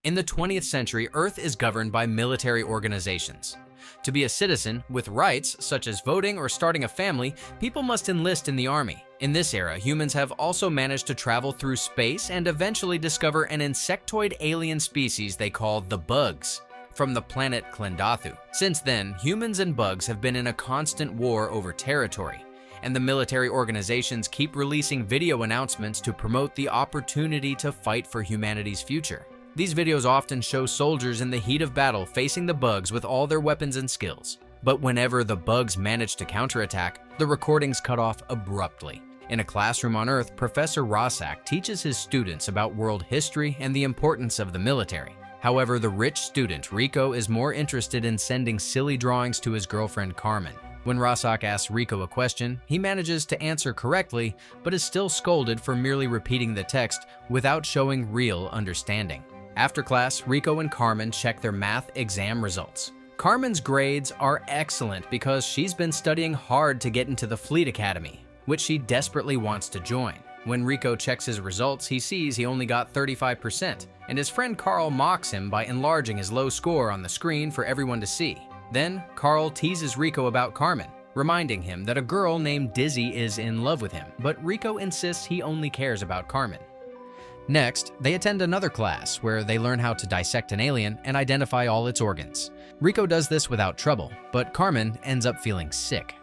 In the 20th century, Earth is governed by military organizations. To be a citizen with rights, such as voting or starting a family, people must enlist in the army. In this era, humans have also managed to travel through space and eventually discover an insectoid alien species they call the bugs, from the planet Klendathu. Since then, humans and bugs have been in a constant war over territory, and the military organizations keep releasing video announcements to promote the opportunity to fight for humanity's future. These videos often show soldiers in the heat of battle facing the bugs with all their weapons and skills. But whenever the bugs manage to counterattack, the recordings cut off abruptly. In a classroom on Earth, Professor Rossack teaches his students about world history and the importance of the military. However, the rich student, Rico, is more interested in sending silly drawings to his girlfriend, Carmen. When Rossack asks Rico a question, he manages to answer correctly, but is still scolded for merely repeating the text without showing real understanding. After class, Rico and Carmen check their math exam results. Carmen's grades are excellent because she's been studying hard to get into the Fleet Academy, which she desperately wants to join. When Rico checks his results, he sees he only got 35%, and his friend Carl mocks him by enlarging his low score on the screen for everyone to see. Then, Carl teases Rico about Carmen, reminding him that a girl named Dizzy is in love with him, but Rico insists he only cares about Carmen. Next, they attend another class where they learn how to dissect an alien and identify all its organs. Rico does this without trouble, but Carmen ends up feeling sick.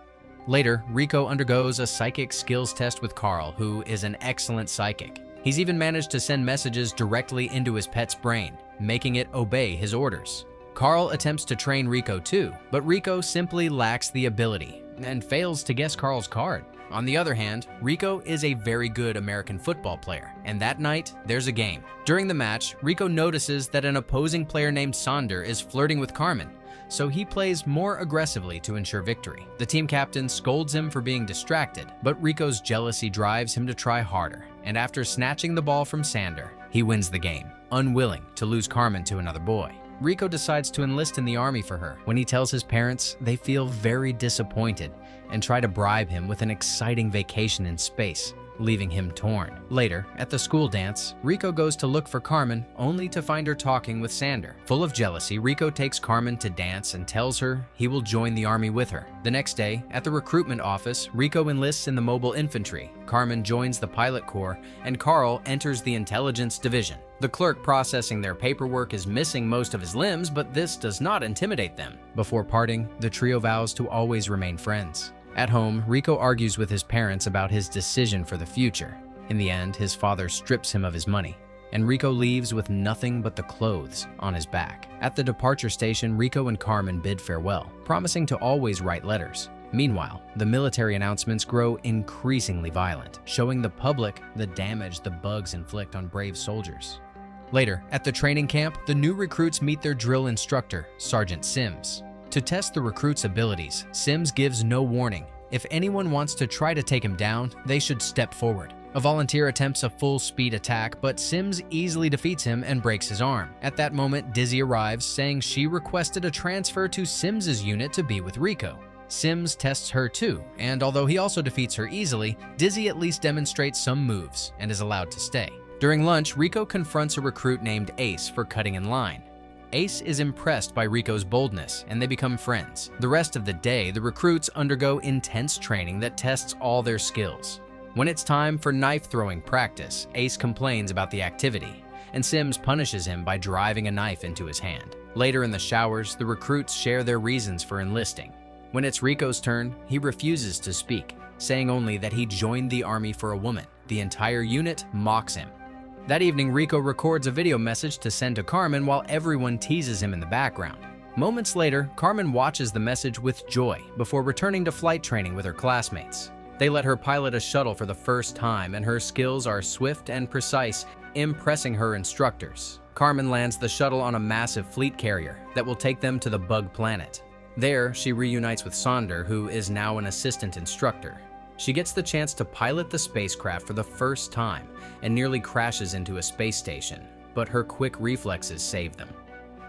Later, Rico undergoes a psychic skills test with Carl, who is an excellent psychic. He's even managed to send messages directly into his pet's brain, making it obey his orders. Carl attempts to train Rico too, but Rico simply lacks the ability and fails to guess Carl's card. On the other hand, Rico is a very good American football player, and that night, there's a game. During the match, Rico notices that an opposing player named Sonder is flirting with Carmen, so he plays more aggressively to ensure victory. The team captain scolds him for being distracted, but Rico's jealousy drives him to try harder, and after snatching the ball from Sander, he wins the game, unwilling to lose Carmen to another boy. Rico decides to enlist in the army for her. When he tells his parents, they feel very disappointed and try to bribe him with an exciting vacation in space, leaving him torn. Later, at the school dance, Rico goes to look for Carmen, only to find her talking with Sander. Full of jealousy, Rico takes Carmen to dance and tells her he will join the army with her. The next day, at the recruitment office, Rico enlists in the mobile infantry. Carmen joins the pilot corps, and Carl enters the intelligence division. The clerk processing their paperwork is missing most of his limbs, but this does not intimidate them. Before parting, the trio vows to always remain friends. At home, Rico argues with his parents about his decision for the future. In the end, his father strips him of his money, and Rico leaves with nothing but the clothes on his back. At the departure station, Rico and Carmen bid farewell, promising to always write letters. Meanwhile, the military announcements grow increasingly violent, showing the public the damage the bugs inflict on brave soldiers. Later, at the training camp, the new recruits meet their drill instructor, Sergeant Sims. To test the recruits' abilities, Sims gives no warning. If anyone wants to try to take him down, they should step forward. A volunteer attempts a full-speed attack, but Sims easily defeats him and breaks his arm. At that moment, Dizzy arrives, saying she requested a transfer to Sims's unit to be with Rico. Sims tests her too, and although he also defeats her easily, Dizzy at least demonstrates some moves and is allowed to stay. During lunch, Rico confronts a recruit named Ace for cutting in line. Ace is impressed by Rico's boldness, and they become friends. The rest of the day, the recruits undergo intense training that tests all their skills. When it's time for knife-throwing practice, Ace complains about the activity, and Sims punishes him by driving a knife into his hand. Later in the showers, the recruits share their reasons for enlisting. When it's Rico's turn, he refuses to speak, saying only that he joined the army for a woman. The entire unit mocks him. That evening, Rico records a video message to send to Carmen while everyone teases him in the background. Moments later, Carmen watches the message with joy before returning to flight training with her classmates. They let her pilot a shuttle for the first time, and her skills are swift and precise, impressing her instructors. Carmen lands the shuttle on a massive fleet carrier that will take them to the bug planet. There, she reunites with Sonder, who is now an assistant instructor. She gets the chance to pilot the spacecraft for the first time and nearly crashes into a space station, but her quick reflexes save them.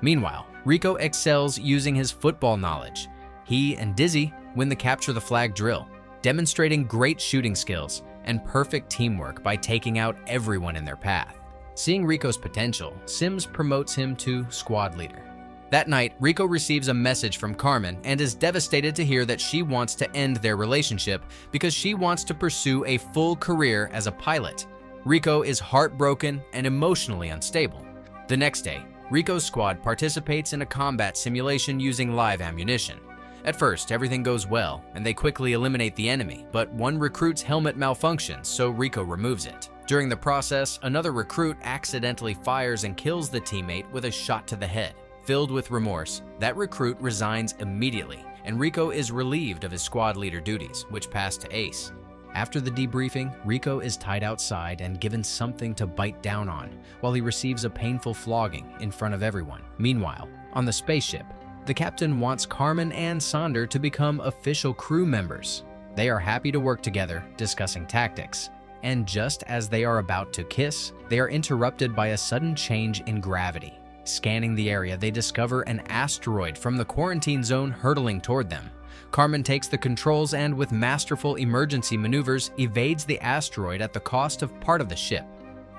Meanwhile, Rico excels using his football knowledge. He and Dizzy win the capture the flag drill, demonstrating great shooting skills and perfect teamwork by taking out everyone in their path. Seeing Rico's potential, Sims promotes him to squad leader. That night, Rico receives a message from Carmen and is devastated to hear that she wants to end their relationship because she wants to pursue a full career as a pilot. Rico is heartbroken and emotionally unstable. The next day, Rico's squad participates in a combat simulation using live ammunition. At first, everything goes well, and they quickly eliminate the enemy, but one recruit's helmet malfunctions, so Rico removes it. During the process, another recruit accidentally fires and kills the teammate with a shot to the head. Filled with remorse, that recruit resigns immediately, and Rico is relieved of his squad leader duties, which pass to Ace. After the debriefing, Rico is tied outside and given something to bite down on, while he receives a painful flogging in front of everyone. Meanwhile, on the spaceship, the captain wants Carmen and Sonder to become official crew members. They are happy to work together, discussing tactics. And just as they are about to kiss, they are interrupted by a sudden change in gravity. Scanning the area, they discover an asteroid from the quarantine zone hurtling toward them. Carmen takes the controls and, with masterful emergency maneuvers, evades the asteroid at the cost of part of the ship.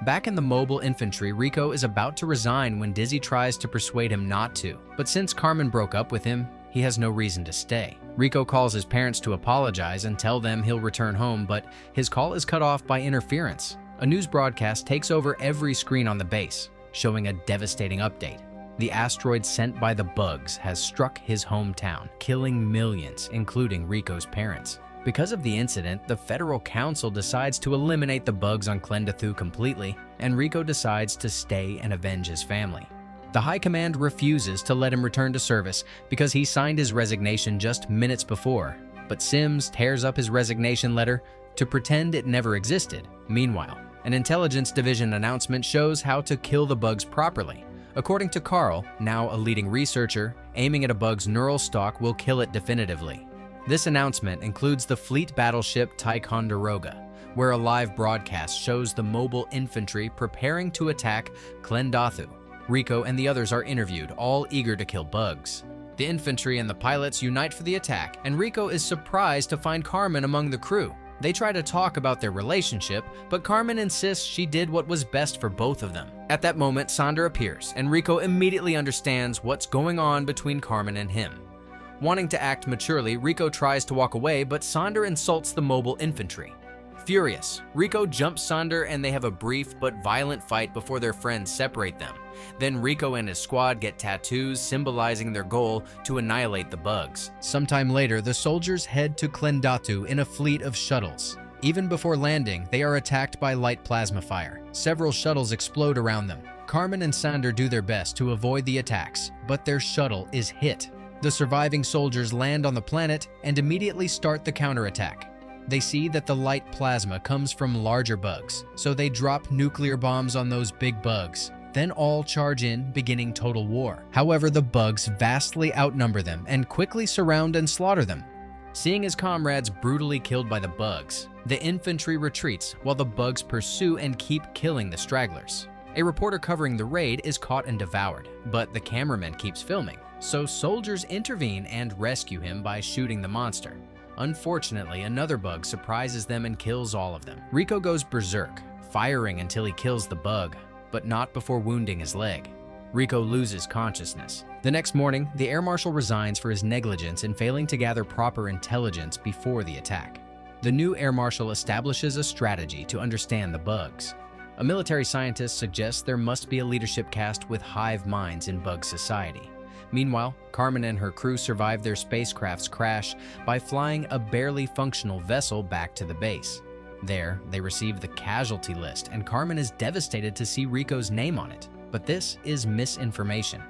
Back in the mobile infantry, Rico is about to resign when Dizzy tries to persuade him not to. But since Carmen broke up with him, he has no reason to stay. Rico calls his parents to apologize and tell them he'll return home, but his call is cut off by interference. A news broadcast takes over every screen on the base, showing a devastating update. The asteroid sent by the bugs has struck his hometown, killing millions, including Rico's parents. Because of the incident, the Federal Council decides to eliminate the bugs on Klendathu completely, and Rico decides to stay and avenge his family. The High Command refuses to let him return to service because he signed his resignation just minutes before, but Sims tears up his resignation letter to pretend it never existed. Meanwhile, an Intelligence Division announcement shows how to kill the bugs properly. According to Carl, now a leading researcher, aiming at a bug's neural stalk will kill it definitively. This announcement includes the fleet battleship Ticonderoga, where a live broadcast shows the mobile infantry preparing to attack Klendathu. Rico and the others are interviewed, all eager to kill bugs. The infantry and the pilots unite for the attack, and Rico is surprised to find Carmen among the crew. They try to talk about their relationship, but Carmen insists she did what was best for both of them. At that moment, Sonder appears, and Rico immediately understands what's going on between Carmen and him. Wanting to act maturely, Rico tries to walk away, but Sonder insults the mobile infantry. Furious, Rico jumps Sonder and they have a brief but violent fight before their friends separate them. Then Rico and his squad get tattoos symbolizing their goal to annihilate the bugs. Sometime later, the soldiers head to Klendathu in a fleet of shuttles. Even before landing, they are attacked by light plasma fire. Several shuttles explode around them. Carmen and Sonder do their best to avoid the attacks, but their shuttle is hit. The surviving soldiers land on the planet and immediately start the counterattack. They see that the light plasma comes from larger bugs, so they drop nuclear bombs on those big bugs. Then all charge in, beginning total war. However, the bugs vastly outnumber them and quickly surround and slaughter them. Seeing his comrades brutally killed by the bugs, the infantry retreats while the bugs pursue and keep killing the stragglers. A reporter covering the raid is caught and devoured, but the cameraman keeps filming, so soldiers intervene and rescue him by shooting the monster. Unfortunately, another bug surprises them and kills all of them. Rico goes berserk, firing until he kills the bug, but not before wounding his leg. Rico loses consciousness. The next morning, the air marshal resigns for his negligence in failing to gather proper intelligence before the attack. The new air marshal establishes a strategy to understand the bugs. A military scientist suggests there must be a leadership caste with hive minds in bug society. Meanwhile, Carmen and her crew survive their spacecraft's crash by flying a barely functional vessel back to the base. There, they receive the casualty list, and Carmen is devastated to see Rico's name on it. But this is misinformation.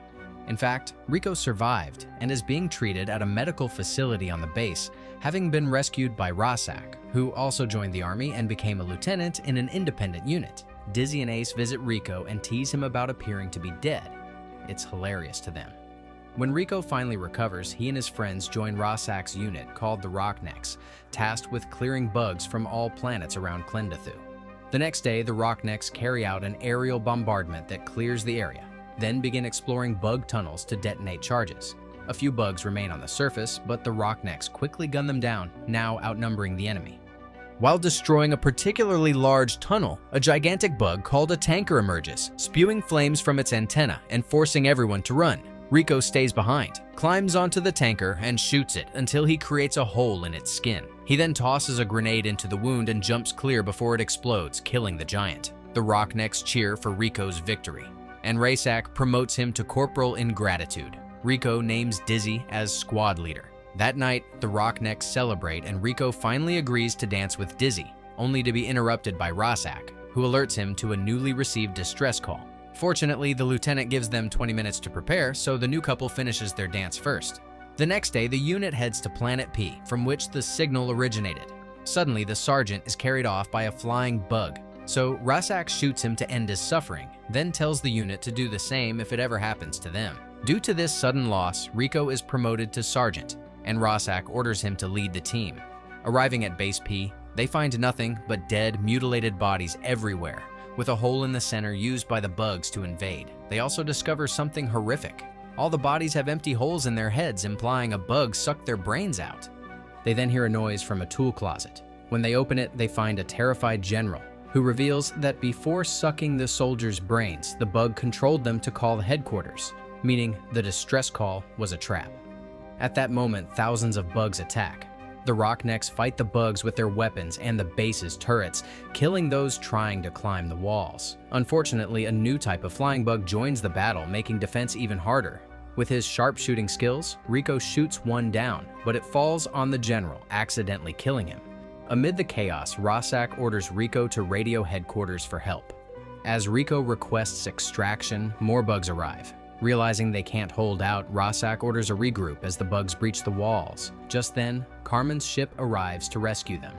In fact, Rico survived and is being treated at a medical facility on the base, having been rescued by Rasak, who also joined the army and became a lieutenant in an independent unit. Dizzy and Ace visit Rico and tease him about appearing to be dead. It's hilarious to them. When Rico finally recovers, he and his friends join Rasak's unit called the Rocknecks, tasked with clearing bugs from all planets around Klendathu. The next day, the Rocknecks carry out an aerial bombardment that clears the area, then begin exploring bug tunnels to detonate charges. A few bugs remain on the surface, but the Rocknecks quickly gun them down, now outnumbering the enemy. While destroying a particularly large tunnel, a gigantic bug called a tanker emerges, spewing flames from its antenna and forcing everyone to run. Rico stays behind, climbs onto the tanker, and shoots it until he creates a hole in its skin. He then tosses a grenade into the wound and jumps clear before it explodes, killing the giant. The Rocknecks cheer for Rico's victory, and Raysack promotes him to corporal in gratitude. Rico names Dizzy as squad leader. That night, the Rocknecks celebrate and Rico finally agrees to dance with Dizzy, only to be interrupted by Raysack, who alerts him to a newly received distress call. Fortunately, the lieutenant gives them 20 minutes to prepare, so the new couple finishes their dance first. The next day, the unit heads to Planet P, from which the signal originated. Suddenly, the sergeant is carried off by a flying bug, so Raysack shoots him to end his suffering, then tells the unit to do the same if it ever happens to them. Due to this sudden loss, Rico is promoted to sergeant, and Raysack orders him to lead the team. Arriving at Base P, they find nothing but dead, mutilated bodies everywhere, with a hole in the center used by the bugs to invade. They also discover something horrific. All the bodies have empty holes in their heads, implying a bug sucked their brains out. They then hear a noise from a tool closet. When they open it, they find a terrified general, who reveals that before sucking the soldiers' brains, the bug controlled them to call the headquarters, meaning the distress call was a trap. At that moment, thousands of bugs attack. The Rocknecks fight the bugs with their weapons and the base's turrets, killing those trying to climb the walls. Unfortunately, a new type of flying bug joins the battle, making defense even harder. With his sharpshooting skills, Rico shoots one down, but it falls on the general, accidentally killing him. Amid the chaos, Raysack orders Rico to radio headquarters for help. As Rico requests extraction, more bugs arrive. Realizing they can't hold out, Raysack orders a regroup as the bugs breach the walls. Just then, Carmen's ship arrives to rescue them.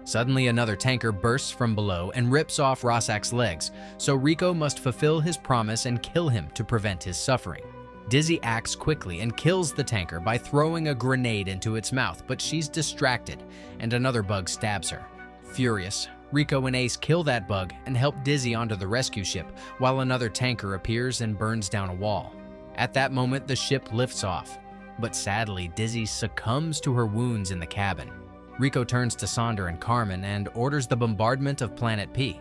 Suddenly, another tanker bursts from below and rips off Raysack's legs, so Rico must fulfill his promise and kill him to prevent his suffering. Dizzy acts quickly and kills the tanker by throwing a grenade into its mouth, but she's distracted, and another bug stabs her. Furious, Rico and Ace kill that bug and help Dizzy onto the rescue ship, while another tanker appears and burns down a wall. At that moment, the ship lifts off, but sadly, Dizzy succumbs to her wounds in the cabin. Rico turns to Sonder and Carmen and orders the bombardment of Planet P.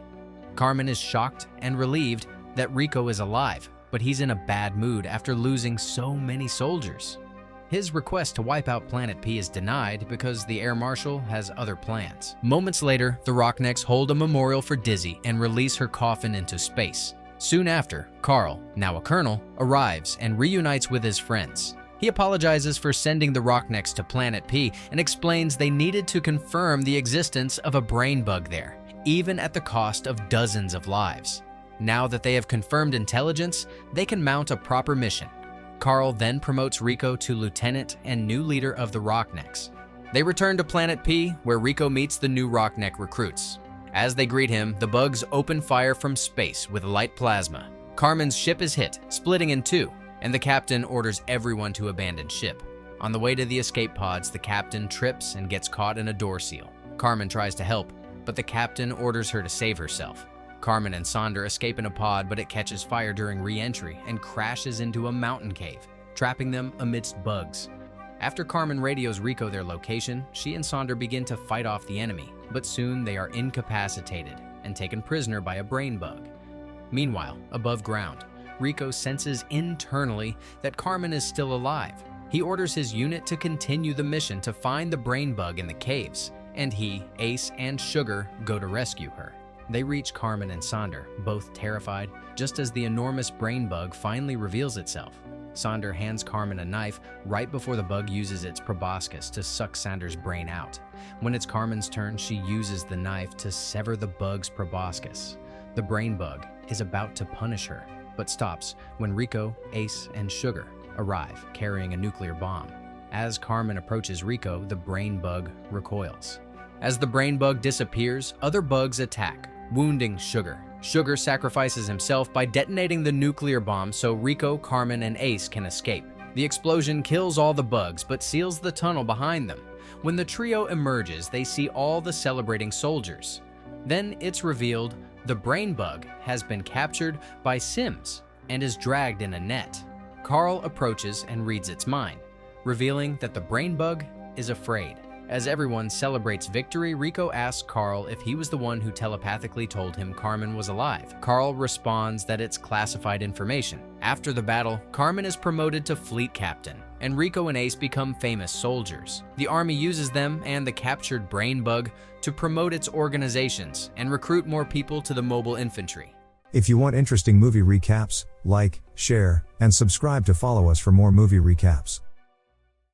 Carmen is shocked and relieved that Rico is alive, but he's in a bad mood after losing so many soldiers. His request to wipe out Planet P is denied because the Air Marshal has other plans. Moments later, the Rocknecks hold a memorial for Dizzy and release her coffin into space. Soon after, Carl, now a colonel, arrives and reunites with his friends. He apologizes for sending the Rocknecks to Planet P and explains they needed to confirm the existence of a brain bug there, even at the cost of dozens of lives. Now that they have confirmed intelligence, they can mount a proper mission. Carl then promotes Rico to lieutenant and new leader of the Rocknecks. They return to Planet P, where Rico meets the new Rockneck recruits. As they greet him, the bugs open fire from space with light plasma. Carmen's ship is hit, splitting in two, and the captain orders everyone to abandon ship. On the way to the escape pods, the captain trips and gets caught in a door seal. Carmen tries to help, but the captain orders her to save herself. Carmen and Sonder escape in a pod, but it catches fire during re-entry and crashes into a mountain cave, trapping them amidst bugs. After Carmen radios Rico their location, she and Sonder begin to fight off the enemy, but soon they are incapacitated and taken prisoner by a brain bug. Meanwhile, above ground, Rico senses internally that Carmen is still alive. He orders his unit to continue the mission to find the brain bug in the caves, and he, Ace, and Sugar go to rescue her. They reach Carmen and Sonder, both terrified, just as the enormous brain bug finally reveals itself. Sonder hands Carmen a knife right before the bug uses its proboscis to suck Sonder's brain out. When it's Carmen's turn, she uses the knife to sever the bug's proboscis. The brain bug is about to punish her, but stops when Rico, Ace, and Sugar arrive, carrying a nuclear bomb. As Carmen approaches Rico, the brain bug recoils. As the brain bug disappears, other bugs attack, wounding Sugar. Sugar sacrifices himself by detonating the nuclear bomb so Rico, Carmen, and Ace can escape. The explosion kills all the bugs but seals the tunnel behind them. When the trio emerges, they see all the celebrating soldiers. Then it's revealed the brain bug has been captured by Sims and is dragged in a net. Carl approaches and reads its mind, revealing that the brain bug is afraid. As everyone celebrates victory, Rico asks Carl if he was the one who telepathically told him Carmen was alive. Carl responds that it's classified information. After the battle, Carmen is promoted to fleet captain, and Rico and Ace become famous soldiers. The army uses them and the captured brain bug to promote its organizations and recruit more people to the mobile infantry. If you want interesting movie recaps, like, share, and subscribe to follow us for more movie recaps.